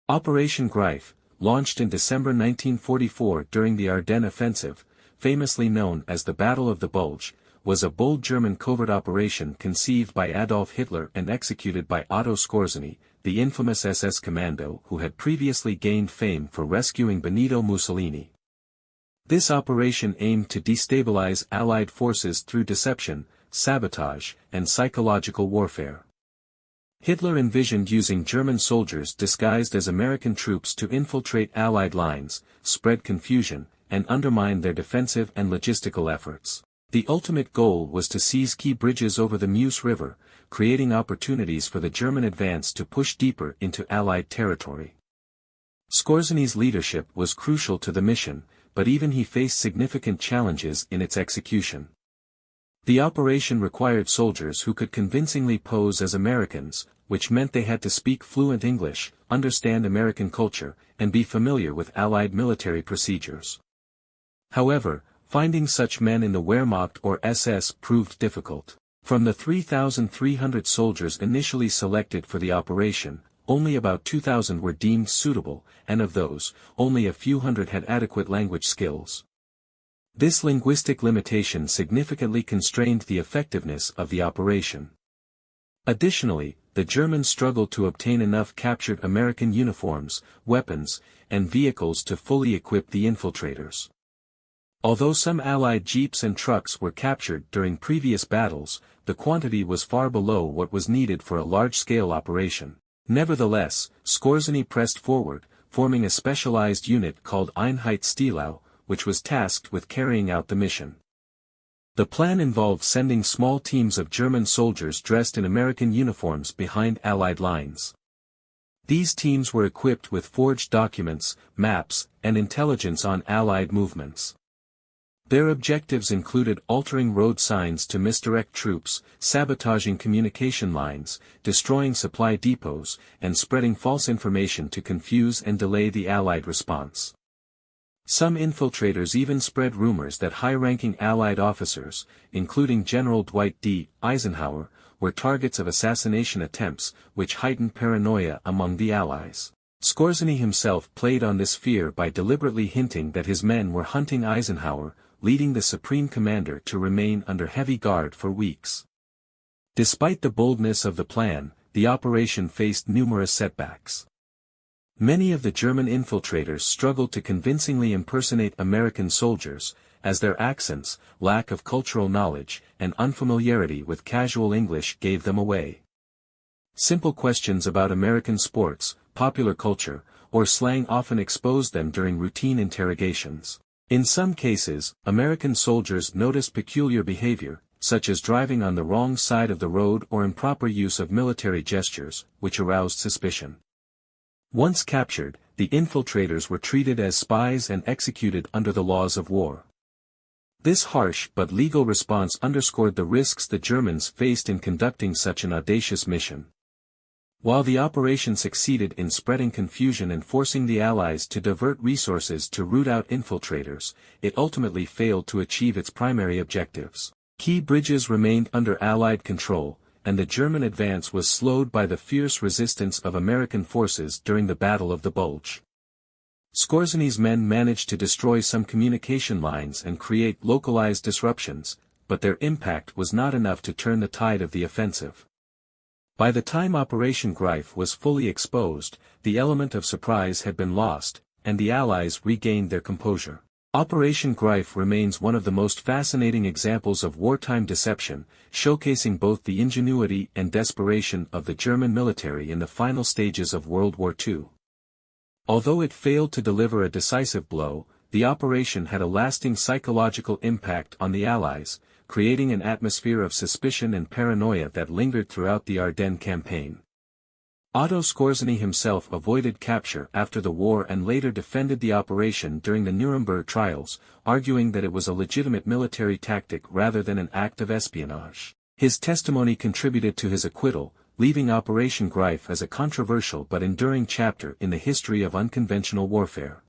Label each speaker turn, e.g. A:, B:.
A: Operation Greif, launched in December 1944 during the Ardennes Offensive, famously known as the Battle of the Bulge, was a bold German covert operation conceived by Adolf Hitler and executed by Otto Skorzeny, the infamous SS commando who had previously gained fame for rescuing Benito Mussolini. This operation aimed to destabilize Allied forces through deception, sabotage, and psychological warfare. Hitler envisioned using German soldiers disguised as American troops to infiltrate Allied lines, spread confusion, and undermine their defensive and logistical efforts. The ultimate goal was to seize key bridges over the Meuse River, creating opportunities for the German advance to push deeper into Allied territory. Skorzeny's leadership was crucial to the mission, but even he faced significant challenges in its execution. The operation required soldiers who could convincingly pose as Americans, which meant they had to speak fluent English, understand American culture, and be familiar with Allied military procedures. However, finding such men in the Wehrmacht or SS proved difficult. From the 3,300 soldiers initially selected for the operation, only about 2,000 were deemed suitable, and of those, only a few hundred had adequate language skills. This linguistic limitation significantly constrained the effectiveness of the operation. Additionally, the Germans struggled to obtain enough captured American uniforms, weapons, and vehicles to fully equip the infiltrators. Although some Allied jeeps and trucks were captured during previous battles, the quantity was far below what was needed for a large-scale operation. Nevertheless, Skorzeny pressed forward, forming a specialized unit called Einheitsstellung, which was tasked with carrying out the mission. The plan involved sending small teams of German soldiers dressed in American uniforms behind Allied lines. These teams were equipped with forged documents, maps, and intelligence on Allied movements. Their objectives included altering road signs to misdirect troops, sabotaging communication lines, destroying supply depots, and spreading false information to confuse and delay the Allied response. Some infiltrators even spread rumors that high-ranking Allied officers, including General Dwight D. Eisenhower, were targets of assassination attempts, which heightened paranoia among the Allies. Skorzeny himself played on this fear by deliberately hinting that his men were hunting Eisenhower, leading the Supreme Commander to remain under heavy guard for weeks. Despite the boldness of the plan, the operation faced numerous setbacks. Many of the German infiltrators struggled to convincingly impersonate American soldiers, as their accents, lack of cultural knowledge, and unfamiliarity with casual English gave them away. Simple questions about American sports, popular culture, or slang often exposed them during routine interrogations. In some cases, American soldiers noticed peculiar behavior, such as driving on the wrong side of the road or improper use of military gestures, which aroused suspicion. Once captured, the infiltrators were treated as spies and executed under the laws of war. This harsh but legal response underscored the risks the Germans faced in conducting such an audacious mission. While the operation succeeded in spreading confusion and forcing the Allies to divert resources to root out infiltrators, it ultimately failed to achieve its primary objectives. Key bridges remained under Allied control, and the German advance was slowed by the fierce resistance of American forces during the Battle of the Bulge. Skorzeny's men managed to destroy some communication lines and create localized disruptions, but their impact was not enough to turn the tide of the offensive. By the time Operation Greif was fully exposed, the element of surprise had been lost, and the Allies regained their composure. Operation Greif remains one of the most fascinating examples of wartime deception, showcasing both the ingenuity and desperation of the German military in the final stages of World War II. Although it failed to deliver a decisive blow, the operation had a lasting psychological impact on the Allies, creating an atmosphere of suspicion and paranoia that lingered throughout the Ardennes campaign. Otto Skorzeny himself avoided capture after the war and later defended the operation during the Nuremberg trials, arguing that it was a legitimate military tactic rather than an act of espionage. His testimony contributed to his acquittal, leaving Operation Greif as a controversial but enduring chapter in the history of unconventional warfare.